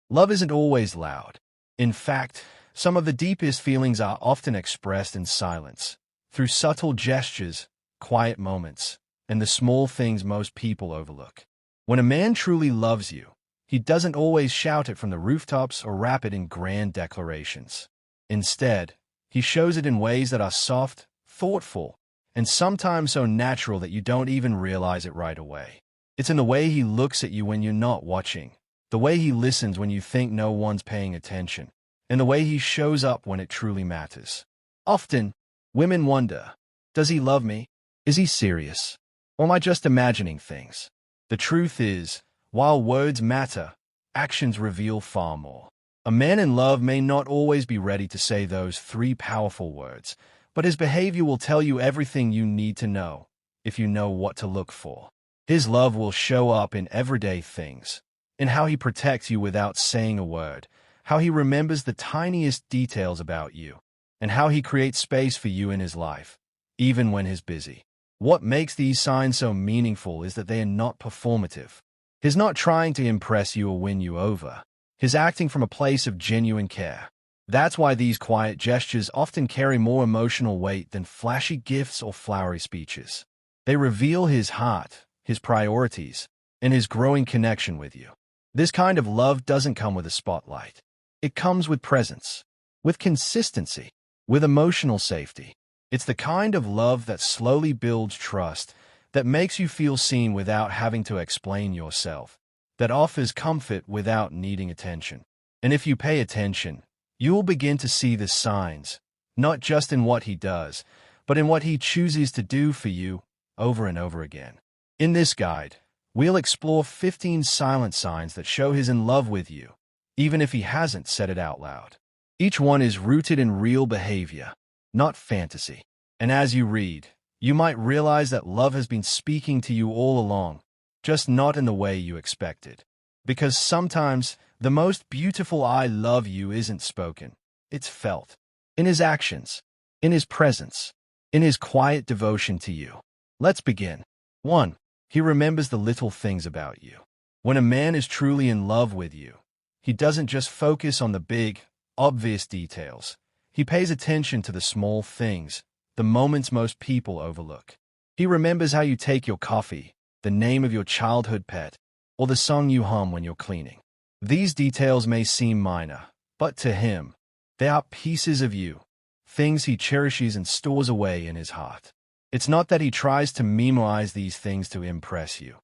Love isn't always loud. In fact, some of the deepest feelings are often expressed in silence, through subtle gestures, quiet moments, and the small things most people overlook. When a man truly loves you, he doesn't always shout it from the rooftops or rap it in grand declarations. Instead, he shows it in ways that are soft, thoughtful, and sometimes so natural that you don't even realize it right away. It's in the way he looks at you when you're not watching, the way he listens when you think no one's paying attention, and the way he shows up when it truly matters. Often, women wonder, does he love me? Is he serious? Or am I just imagining things? The truth is, while words matter, actions reveal far more. A man in love may not always be ready to say those three powerful words, but his behavior will tell you everything you need to know, if you know what to look for. His love will show up in everyday things, in how he protects you without saying a word, how he remembers the tiniest details about you, and how he creates space for you in his life, even when he's busy. What makes these signs so meaningful is that they are not performative. He's not trying to impress you or win you over. He's acting from a place of genuine care. That's why these quiet gestures often carry more emotional weight than flashy gifts or flowery speeches. They reveal his heart, his priorities, and his growing connection with you. This kind of love doesn't come with a spotlight. It comes with presence, with consistency, with emotional safety. It's the kind of love that slowly builds trust, that makes you feel seen without having to explain yourself, that offers comfort without needing attention. And if you pay attention, you will begin to see the signs, not just in what he does, but in what he chooses to do for you over and over again. In this guide, we'll explore 15 silent signs that show he's in love with you, even if he hasn't said it out loud. Each one is rooted in real behavior, not fantasy. And as you read, you might realize that love has been speaking to you all along, just not in the way you expected. Because sometimes, the most beautiful I love you isn't spoken, it's felt. In his actions, in his presence, in his quiet devotion to you. Let's begin. 1. He remembers the little things about you. When a man is truly in love with you, he doesn't just focus on the big, obvious details. He pays attention to the small things, the moments most people overlook. He remembers how you take your coffee, the name of your childhood pet, or the song you hum when you're cleaning. These details may seem minor, but to him, they are pieces of you, things he cherishes and stores away in his heart. It's not that he tries to memorize these things to impress you.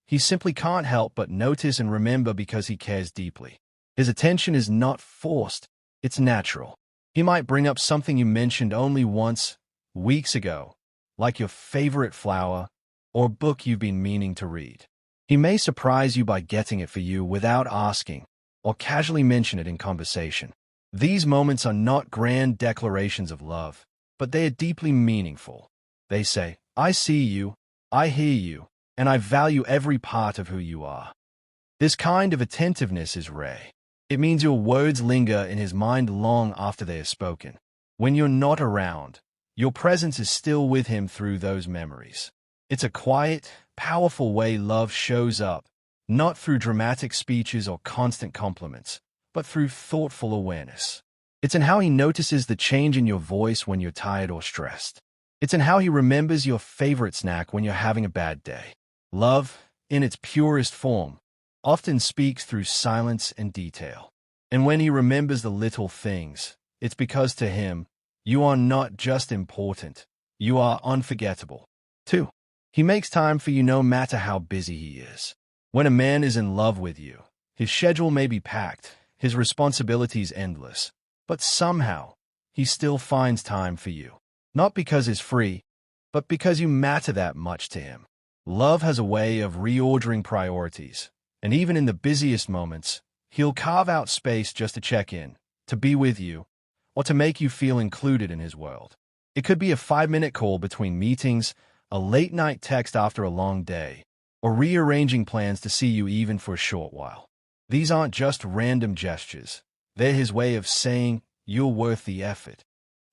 He simply can't help but notice and remember because he cares deeply. His attention is not forced, it's natural. He might bring up something you mentioned only once, weeks ago, like your favorite flower or book you've been meaning to read. He may surprise you by getting it for you without asking, or casually mention it in conversation. These moments are not grand declarations of love, but they are deeply meaningful. They say, I see you, I hear you, and I value every part of who you are. This kind of attentiveness is rare. It means your words linger in his mind long after they are spoken. When you're not around, your presence is still with him through those memories. It's a quiet, powerful way love shows up, not through dramatic speeches or constant compliments, but through thoughtful awareness. It's in how he notices the change in your voice when you're tired or stressed. It's in how he remembers your favorite snack when you're having a bad day. Love, in its purest form, often speaks through silence and detail. And when he remembers the little things, it's because to him, you are not just important, you are unforgettable. 2. He makes time for you no matter how busy he is. When a man is in love with you, his schedule may be packed, his responsibilities endless, but somehow, he still finds time for you. Not because he's free, but because you matter that much to him. Love has a way of reordering priorities, and even in the busiest moments, he'll carve out space just to check in, to be with you, or to make you feel included in his world. It could be a 5-minute call between meetings, a late-night text after a long day, or rearranging plans to see you even for a short while. These aren't just random gestures. They're his way of saying, you're worth the effort.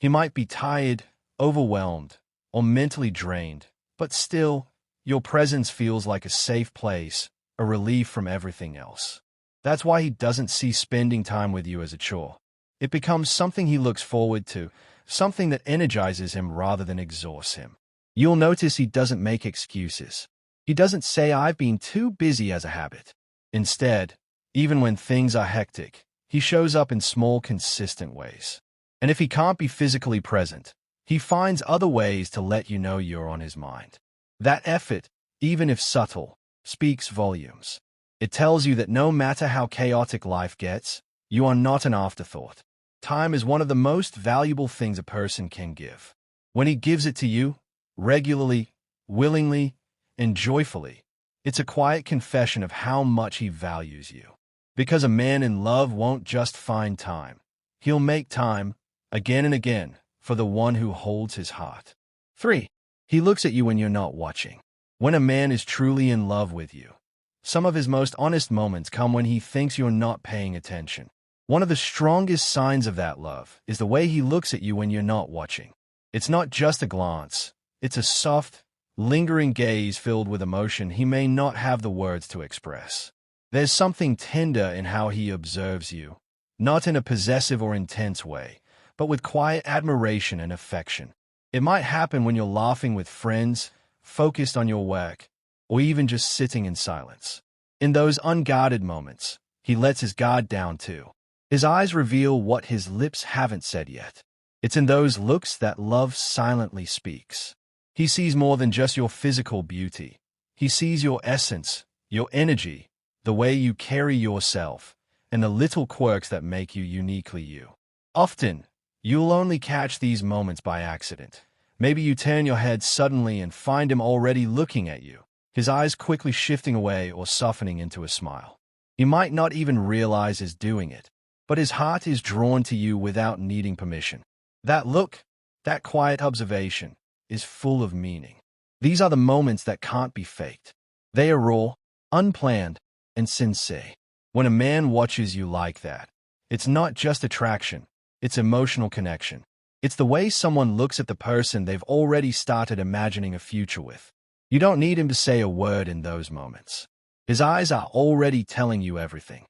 He might be tired, overwhelmed, or mentally drained, but still, your presence feels like a safe place, a relief from everything else. That's why he doesn't see spending time with you as a chore. It becomes something he looks forward to, something that energizes him rather than exhausts him. You'll notice he doesn't make excuses. He doesn't say, "I've been too busy" as a habit. Instead, even when things are hectic, he shows up in small, consistent ways. And if he can't be physically present, he finds other ways to let you know you're on his mind. That effort, even if subtle, speaks volumes. It tells you that no matter how chaotic life gets, you are not an afterthought. Time is one of the most valuable things a person can give. When he gives it to you, regularly, willingly, and joyfully, it's a quiet confession of how much he values you. Because a man in love won't just find time. He'll make time, again and again, for the one who holds his heart. 3. He looks at you when you're not watching. When a man is truly in love with you, some of his most honest moments come when he thinks you're not paying attention. One of the strongest signs of that love is the way he looks at you when you're not watching. It's not just a glance. It's a soft, lingering gaze filled with emotion he may not have the words to express. There's something tender in how he observes you, not in a possessive or intense way, but with quiet admiration and affection. It might happen when you're laughing with friends, focused on your work, or even just sitting in silence. In those unguarded moments, he lets his guard down too. His eyes reveal what his lips haven't said yet. It's in those looks that love silently speaks. He sees more than just your physical beauty. He sees your essence, your energy, the way you carry yourself, and the little quirks that make you uniquely you. Often, you'll only catch these moments by accident. Maybe you turn your head suddenly and find him already looking at you, his eyes quickly shifting away or softening into a smile. He might not even realize he's doing it, but his heart is drawn to you without needing permission. That look, that quiet observation, is full of meaning. These are the moments that can't be faked. They are raw, unplanned, and sincere. When a man watches you like that, it's not just attraction, it's emotional connection. It's the way someone looks at the person they've already started imagining a future with. You don't need him to say a word in those moments. His eyes are already telling you everything.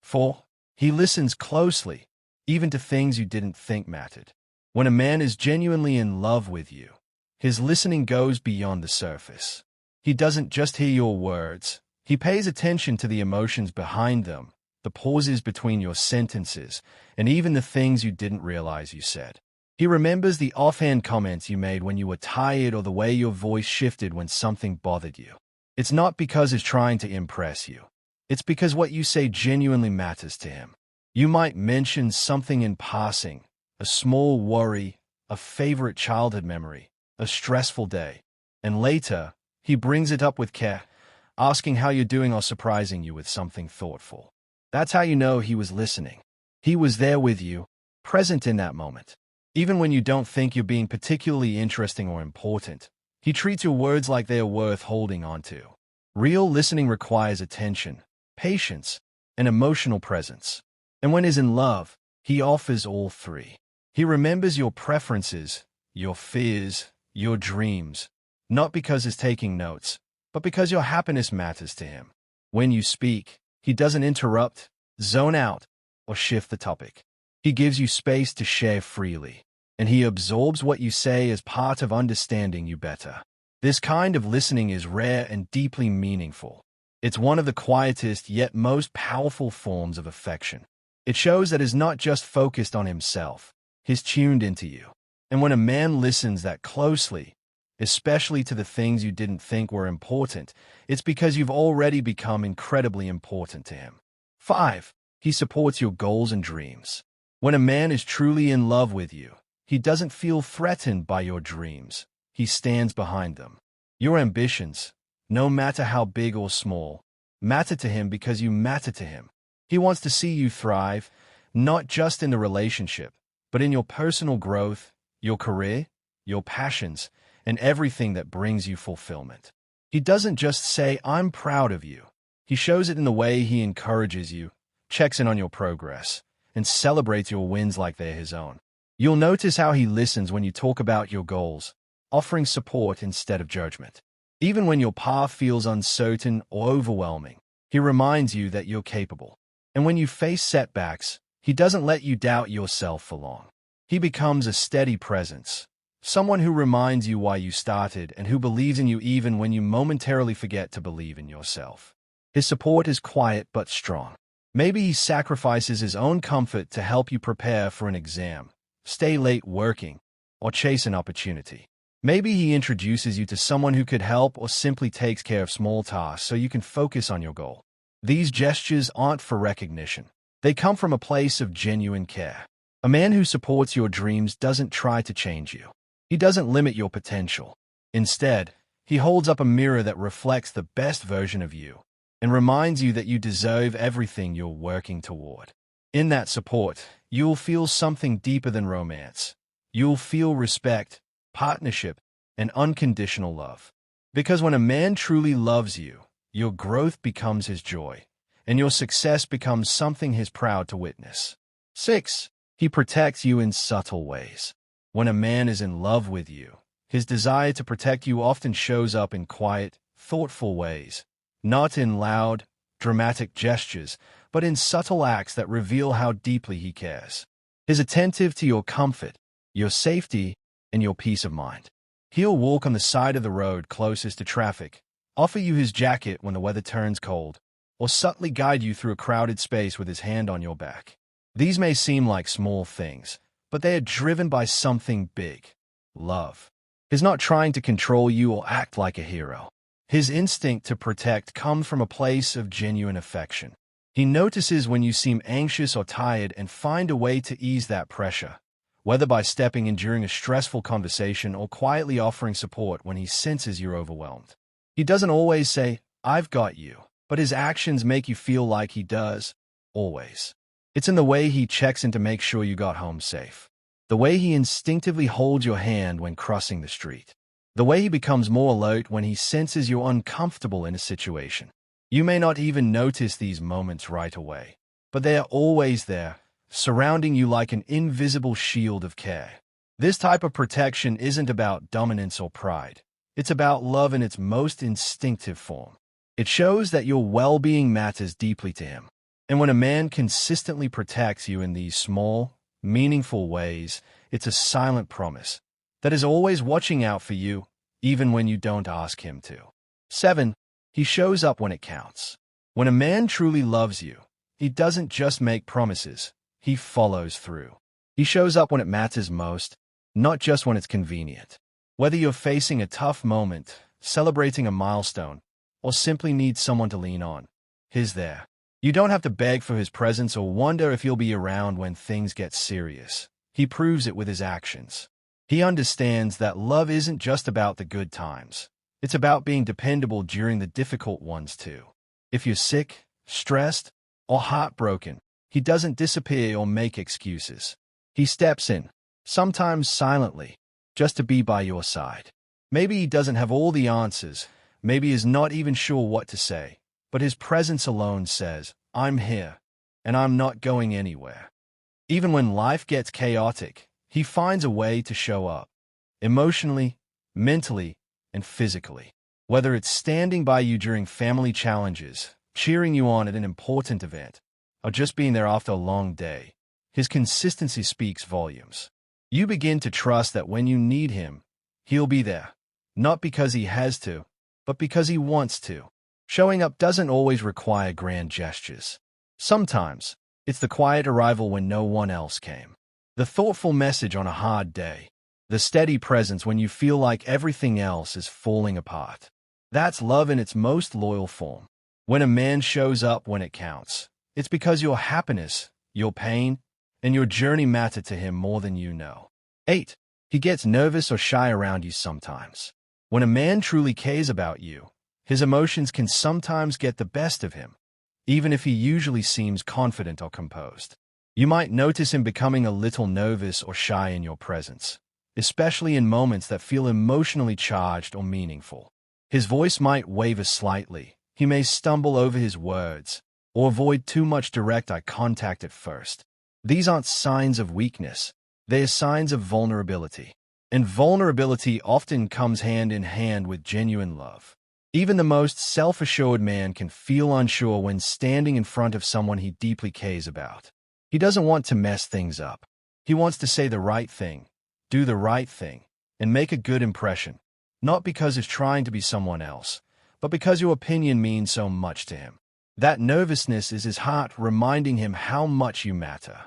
4. He listens closely, even to things you didn't think mattered. When a man is genuinely in love with you, his listening goes beyond the surface. He doesn't just hear your words. He pays attention to the emotions behind them, the pauses between your sentences, and even the things you didn't realize you said. He remembers the offhand comments you made when you were tired or the way your voice shifted when something bothered you. It's not because he's trying to impress you. It's because what you say genuinely matters to him. You might mention something in passing, a small worry, a favorite childhood memory, a stressful day, and later, he brings it up with care, asking how you're doing or surprising you with something thoughtful. That's how you know he was listening. He was there with you, present in that moment. Even when you don't think you're being particularly interesting or important, he treats your words like they're worth holding on to. Real listening requires attention, patience, and emotional presence. And when he's in love, he offers all 3. He remembers your preferences, your fears, your dreams, not because he's taking notes, but because your happiness matters to him. When you speak, he doesn't interrupt, zone out, or shift the topic. He gives you space to share freely, and he absorbs what you say as part of understanding you better. This kind of listening is rare and deeply meaningful. It's one of the quietest yet most powerful forms of affection. It shows that he's not just focused on himself, he's tuned into you. And when a man listens that closely, especially to the things you didn't think were important, it's because you've already become incredibly important to him. 5. He supports your goals and dreams. When a man is truly in love with you, he doesn't feel threatened by your dreams. He stands behind them. Your ambitions, no matter how big or small, matter to him because you matter to him. He wants to see you thrive, not just in the relationship, but in your personal growth, your career, your passions, and everything that brings you fulfillment. He doesn't just say, "I'm proud of you." He shows it in the way he encourages you, checks in on your progress, and celebrates your wins like they're his own. You'll notice how he listens when you talk about your goals, offering support instead of judgment. Even when your path feels uncertain or overwhelming, He reminds you that you're capable. And when you face setbacks, he doesn't let you doubt yourself for long. He becomes a steady presence, someone who reminds you why you started and who believes in you even when you momentarily forget to believe in yourself. His support is quiet but strong. Maybe he sacrifices his own comfort to help you prepare for an exam, stay late working, or chase an opportunity. Maybe he introduces you to someone who could help or simply takes care of small tasks so you can focus on your goal. These gestures aren't for recognition. They come from a place of genuine care. A man who supports your dreams doesn't try to change you. He doesn't limit your potential. Instead, he holds up a mirror that reflects the best version of you and reminds you that you deserve everything you're working toward. In that support, you'll feel something deeper than romance. You'll feel respect, partnership, and unconditional love. Because when a man truly loves you, your growth becomes his joy, and your success becomes something he's proud to witness. 6. He protects you in subtle ways. When a man is in love with you, his desire to protect you often shows up in quiet, thoughtful ways, not in loud, dramatic gestures, but in subtle acts that reveal how deeply he cares. He's attentive to your comfort, your safety, and your peace of mind. He'll walk on the side of the road closest to traffic, offer you his jacket when the weather turns cold, or subtly guide you through a crowded space with his hand on your back. These may seem like small things, but they are driven by something big: love. He's not trying to control you or act like a hero. His instinct to protect comes from a place of genuine affection. He notices when you seem anxious or tired and finds a way to ease that pressure, whether by stepping in during a stressful conversation or quietly offering support when he senses you're overwhelmed. He doesn't always say, "I've got you," but his actions make you feel like he does, always. It's in the way he checks in to make sure you got home safe, the way he instinctively holds your hand when crossing the street, the way he becomes more alert when he senses you're uncomfortable in a situation. You may not even notice these moments right away, but they are always there, surrounding you like an invisible shield of care. This type of protection isn't about dominance or pride. It's about love in its most instinctive form. It shows that your well-being matters deeply to him. And when a man consistently protects you in these small, meaningful ways, it's a silent promise that is always watching out for you, even when you don't ask him to. 7. He shows up when it counts. When a man truly loves you, he doesn't just make promises. He follows through. He shows up when it matters most, not just when it's convenient. Whether you're facing a tough moment, celebrating a milestone, or simply need someone to lean on, he's there. You don't have to beg for his presence or wonder if he'll be around when things get serious. He proves it with his actions. He understands that love isn't just about the good times. It's about being dependable during the difficult ones too. If you're sick, stressed, or heartbroken, he doesn't disappear or make excuses. He steps in, sometimes silently, just to be by your side. Maybe he doesn't have all the answers, maybe he's not even sure what to say, but his presence alone says, "I'm here, and I'm not going anywhere." Even when life gets chaotic, he finds a way to show up, emotionally, mentally, and physically. Whether it's standing by you during family challenges, cheering you on at an important event, or just being there after a long day, his consistency speaks volumes. You begin to trust that when you need him, he'll be there, not because he has to, but because he wants to. Showing up doesn't always require grand gestures. Sometimes, it's the quiet arrival when no one else came, the thoughtful message on a hard day, the steady presence when you feel like everything else is falling apart. That's love in its most loyal form. When a man shows up when it counts, it's because your happiness, your pain, and your journey matter to him more than you know. 8. He gets nervous or shy around you sometimes. When a man truly cares about you, his emotions can sometimes get the best of him, even if he usually seems confident or composed. You might notice him becoming a little nervous or shy in your presence, especially in moments that feel emotionally charged or meaningful. His voice might waver slightly, he may stumble over his words, or avoid too much direct eye contact at first. These aren't signs of weakness, they are signs of vulnerability. And vulnerability often comes hand in hand with genuine love. Even the most self-assured man can feel unsure when standing in front of someone he deeply cares about. He doesn't want to mess things up. He wants to say the right thing, do the right thing, and make a good impression, not because he's trying to be someone else, but because your opinion means so much to him. That nervousness is his heart reminding him how much you matter.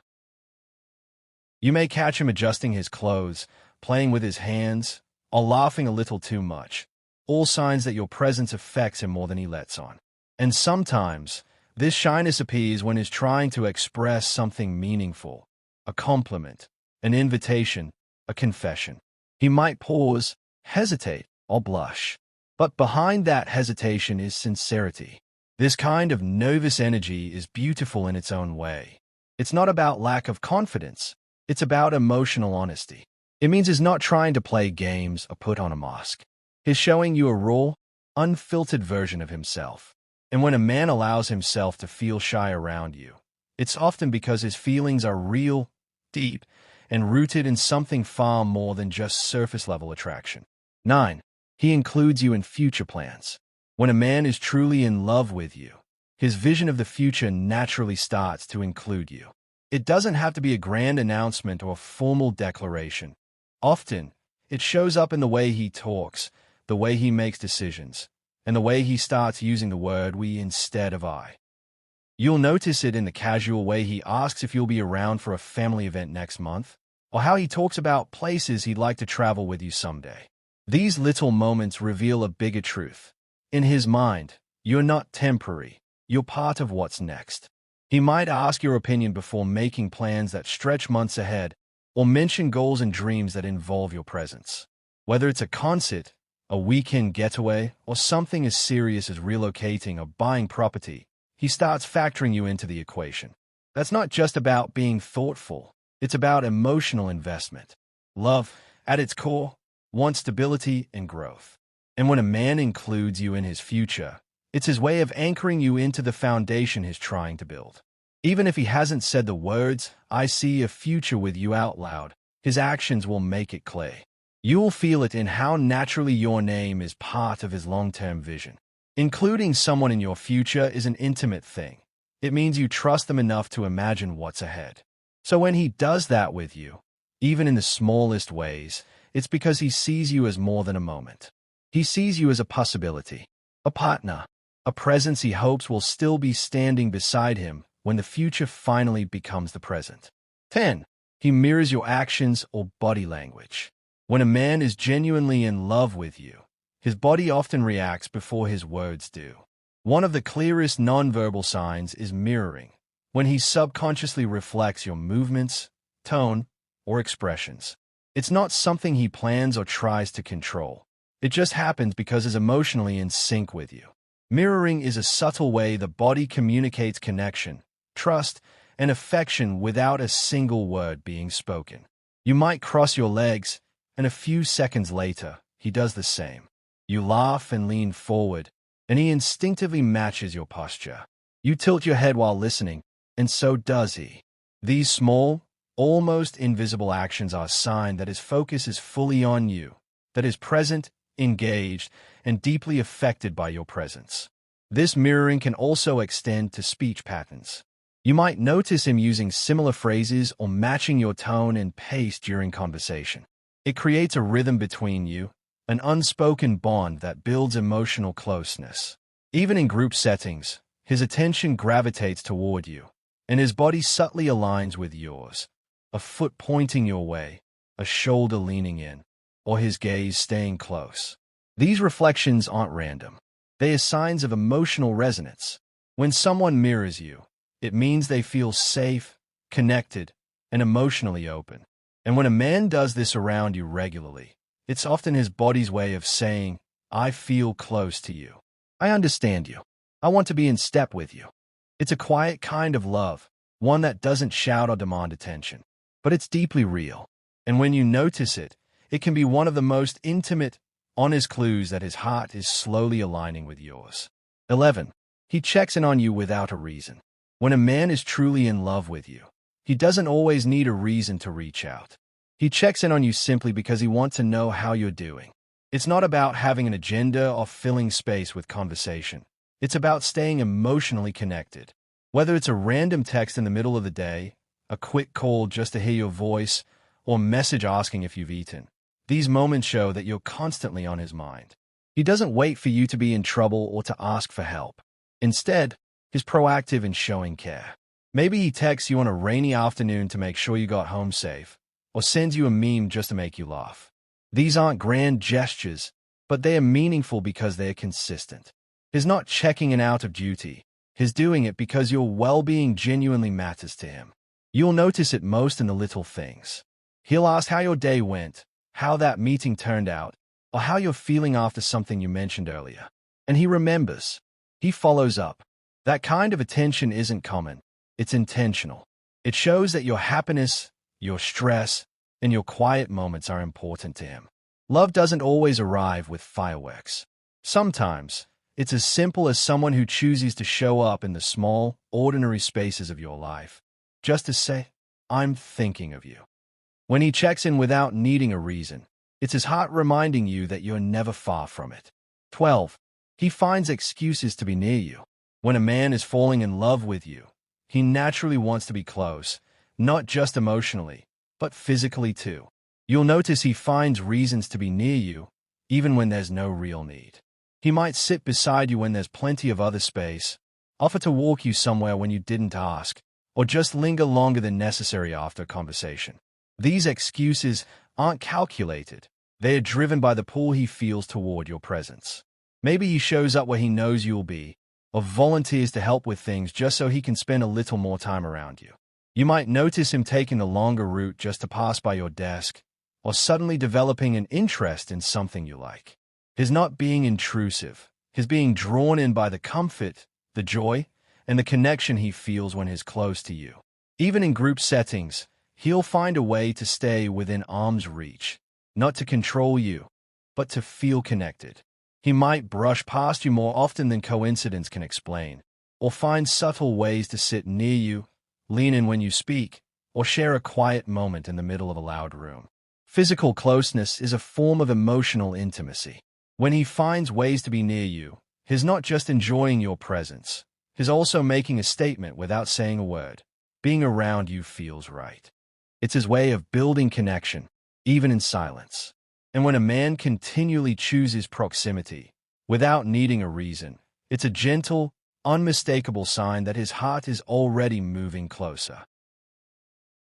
You may catch him adjusting his clothes, playing with his hands, or laughing a little too much, all signs that your presence affects him more than he lets on. And sometimes, this shyness appears when he's trying to express something meaningful, a compliment, an invitation, a confession. He might pause, hesitate, or blush. But behind that hesitation is sincerity. This kind of nervous energy is beautiful in its own way. It's not about lack of confidence. It's about emotional honesty. It means he's not trying to play games or put on a mask. He's showing you a raw, unfiltered version of himself. And when a man allows himself to feel shy around you, it's often because his feelings are real, deep, and rooted in something far more than just surface-level attraction. 9. He includes you in future plans. When a man is truly in love with you, his vision of the future naturally starts to include you. It doesn't have to be a grand announcement or a formal declaration. Often, it shows up in the way he talks, the way he makes decisions, and the way he starts using the word we instead of I. You'll notice it in the casual way he asks if you'll be around for a family event next month, or how he talks about places he'd like to travel with you someday. These little moments reveal a bigger truth. In his mind, you're not temporary, you're part of what's next. He might ask your opinion before making plans that stretch months ahead, or mention goals and dreams that involve your presence. Whether it's a concert, a weekend getaway, or something as serious as relocating or buying property, he starts factoring you into the equation. That's not just about being thoughtful, it's about emotional investment. Love, at its core, wants stability and growth. And when a man includes you in his future, it's his way of anchoring you into the foundation he's trying to build. Even if he hasn't said the words, "I see a future with you" out loud, his actions will make it clear. You will feel it in how naturally your name is part of his long-term vision. Including someone in your future is an intimate thing. It means you trust them enough to imagine what's ahead. So when he does that with you, even in the smallest ways, it's because he sees you as more than a moment. He sees you as a possibility, a partner, a presence he hopes will still be standing beside him when the future finally becomes the present. 10. He mirrors your actions or body language. When a man is genuinely in love with you, his body often reacts before his words do. One of the clearest nonverbal signs is mirroring, when he subconsciously reflects your movements, tone, or expressions. It's not something he plans or tries to control. It just happens because he's emotionally in sync with you. Mirroring is a subtle way the body communicates connection, trust, and affection without a single word being spoken. You might cross your legs, and a few seconds later, he does the same. You laugh and lean forward, and he instinctively matches your posture. You tilt your head while listening, and so does he. These small, almost invisible actions are a sign that his focus is fully on you, that is present, engaged, and deeply affected by your presence. This mirroring can also extend to speech patterns. You might notice him using similar phrases or matching your tone and pace during conversation. It creates a rhythm between you, an unspoken bond that builds emotional closeness. Even in group settings, his attention gravitates toward you, and his body subtly aligns with yours, a foot pointing your way, a shoulder leaning in, or his gaze staying close. These reflections aren't random. They are signs of emotional resonance. When someone mirrors you, it means they feel safe, connected, and emotionally open. And when a man does this around you regularly, it's often his body's way of saying, "I feel close to you. I understand you. I want to be in step with you." It's a quiet kind of love, one that doesn't shout or demand attention, but it's deeply real. And when you notice it, it can be one of the most intimate, honest clues that his heart is slowly aligning with yours. 11. He checks in on you without a reason. When a man is truly in love with you, he doesn't always need a reason to reach out. He checks in on you simply because he wants to know how you're doing. It's not about having an agenda or filling space with conversation. It's about staying emotionally connected. Whether it's a random text in the middle of the day, a quick call just to hear your voice, or a message asking if you've eaten, these moments show that you're constantly on his mind. He doesn't wait for you to be in trouble or to ask for help. Instead, he's proactive in showing care. Maybe he texts you on a rainy afternoon to make sure you got home safe, or sends you a meme just to make you laugh. These aren't grand gestures, but they are meaningful because they are consistent. He's not checking in out of duty. He's doing it because your well-being genuinely matters to him. You'll notice it most in the little things. He'll ask how your day went, how that meeting turned out, or how you're feeling after something you mentioned earlier. And he remembers. He follows up. That kind of attention isn't common. It's intentional. It shows that your happiness, your stress, and your quiet moments are important to him. Love doesn't always arrive with fireworks. Sometimes, it's as simple as someone who chooses to show up in the small, ordinary spaces of your life, just to say, "I'm thinking of you." When he checks in without needing a reason, it's his heart reminding you that you're never far from it. 12. He finds excuses to be near you. When a man is falling in love with you, he naturally wants to be close, not just emotionally, but physically too. You'll notice he finds reasons to be near you, even when there's no real need. He might sit beside you when there's plenty of other space, offer to walk you somewhere when you didn't ask, or just linger longer than necessary after a conversation. These excuses aren't calculated. They are driven by the pull he feels toward your presence. Maybe he shows up where he knows you'll be, or volunteers to help with things just so he can spend a little more time around you. You might notice him taking the longer route just to pass by your desk, or suddenly developing an interest in something you like. He's not being intrusive. He's being drawn in by the comfort, the joy, and the connection he feels when he's close to you. Even in group settings, he'll find a way to stay within arm's reach, not to control you, but to feel connected. He might brush past you more often than coincidence can explain, or find subtle ways to sit near you, lean in when you speak, or share a quiet moment in the middle of a loud room. Physical closeness is a form of emotional intimacy. When he finds ways to be near you, he's not just enjoying your presence, he's also making a statement without saying a word. Being around you feels right. It's his way of building connection, even in silence. And when a man continually chooses proximity, without needing a reason, it's a gentle, unmistakable sign that his heart is already moving closer.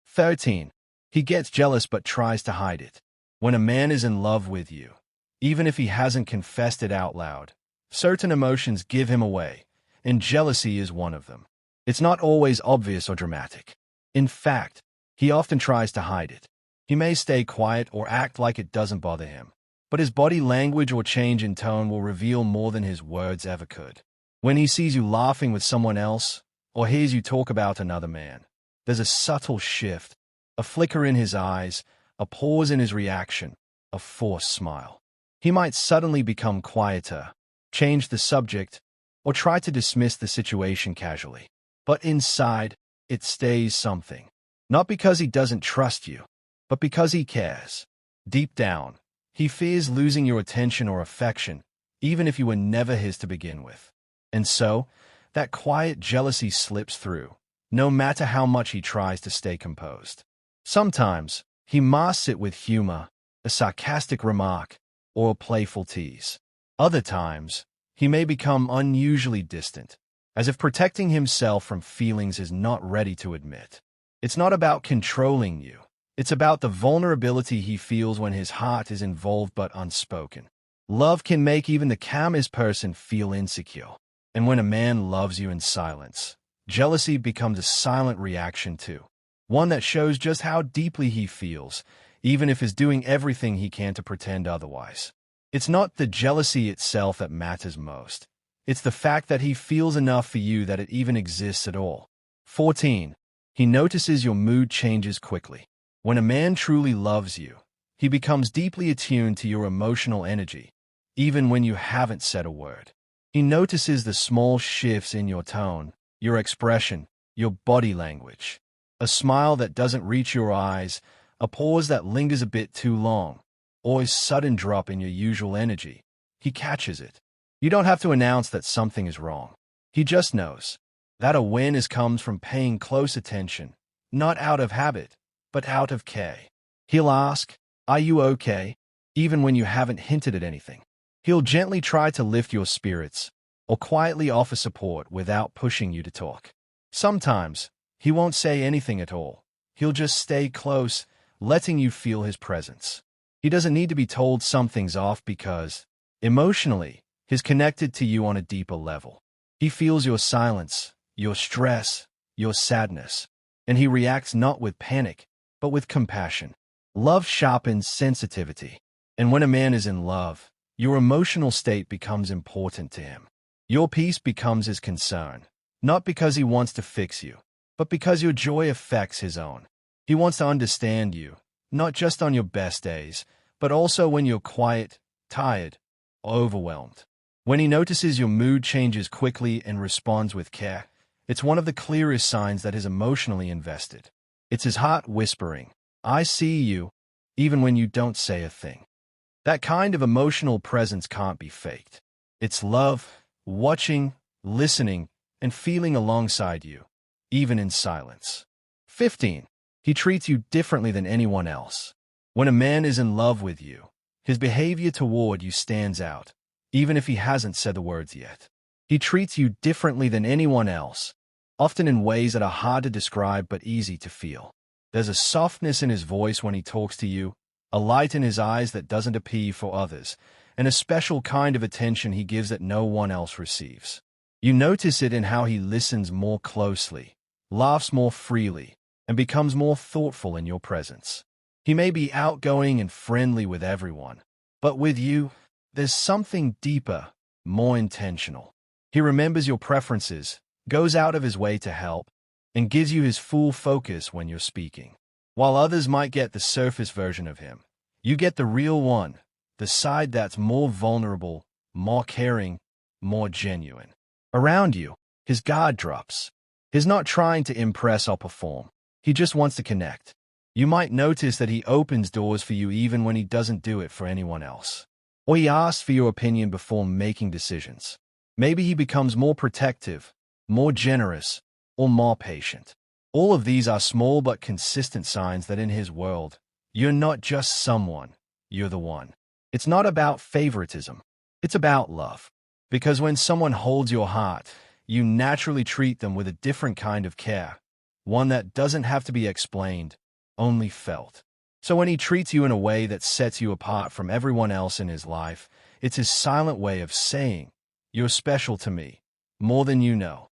13. He gets jealous but tries to hide it. When a man is in love with you, even if he hasn't confessed it out loud, certain emotions give him away, and jealousy is one of them. It's not always obvious or dramatic. In fact, he often tries to hide it. He may stay quiet or act like it doesn't bother him, but his body language or change in tone will reveal more than his words ever could. When he sees you laughing with someone else, or hears you talk about another man, there's a subtle shift, a flicker in his eyes, a pause in his reaction, a forced smile. He might suddenly become quieter, change the subject, or try to dismiss the situation casually. But inside, it stays something. Not because he doesn't trust you, but because he cares. Deep down, he fears losing your attention or affection, even if you were never his to begin with. And so, that quiet jealousy slips through, no matter how much he tries to stay composed. Sometimes, he masks it with humor, a sarcastic remark, or a playful tease. Other times, he may become unusually distant, as if protecting himself from feelings he's not ready to admit. It's not about controlling you. It's about the vulnerability he feels when his heart is involved but unspoken. Love can make even the calmest person feel insecure. And when a man loves you in silence, jealousy becomes a silent reaction too. One that shows just how deeply he feels, even if he's doing everything he can to pretend otherwise. It's not the jealousy itself that matters most. It's the fact that he feels enough for you that it even exists at all. 14. He notices your mood changes quickly. When a man truly loves you, he becomes deeply attuned to your emotional energy, even when you haven't said a word. He notices the small shifts in your tone, your expression, your body language. A smile that doesn't reach your eyes, a pause that lingers a bit too long, or a sudden drop in your usual energy. He catches it. You don't have to announce that something is wrong. He just knows. That awareness comes from paying close attention, not out of habit, but out of care. He'll ask, "Are you okay?" even when you haven't hinted at anything. He'll gently try to lift your spirits, or quietly offer support without pushing you to talk. Sometimes, he won't say anything at all. He'll just stay close, letting you feel his presence. He doesn't need to be told something's off because, emotionally, he's connected to you on a deeper level. He feels your silence, your stress, your sadness, and he reacts not with panic, but with compassion. Love sharpens sensitivity, and when a man is in love, your emotional state becomes important to him. Your peace becomes his concern, not because he wants to fix you, but because your joy affects his own. He wants to understand you, not just on your best days, but also when you're quiet, tired, or overwhelmed. When he notices your mood changes quickly and responds with care, it's one of the clearest signs that he's emotionally invested. It's his heart whispering, "I see you," even when you don't say a thing. That kind of emotional presence can't be faked. It's love, watching, listening, and feeling alongside you, even in silence. 15. He treats you differently than anyone else. When a man is in love with you, his behavior toward you stands out, even if he hasn't said the words yet. He treats you differently than anyone else, often in ways that are hard to describe but easy to feel. There's a softness in his voice when he talks to you, a light in his eyes that doesn't appear for others, and a special kind of attention he gives that no one else receives. You notice it in how he listens more closely, laughs more freely, and becomes more thoughtful in your presence. He may be outgoing and friendly with everyone, but with you, there's something deeper, more intentional. He remembers your preferences, goes out of his way to help, and gives you his full focus when you're speaking. While others might get the surface version of him, you get the real one, the side that's more vulnerable, more caring, more genuine. Around you, his guard drops. He's not trying to impress or perform. He just wants to connect. You might notice that he opens doors for you even when he doesn't do it for anyone else. Or he asks for your opinion before making decisions. Maybe he becomes more protective, more generous, or more patient. All of these are small but consistent signs that in his world, you're not just someone, you're the one. It's not about favoritism. It's about love. Because when someone holds your heart, you naturally treat them with a different kind of care, one that doesn't have to be explained, only felt. So when he treats you in a way that sets you apart from everyone else in his life, it's his silent way of saying, "You're special to me, more than you know."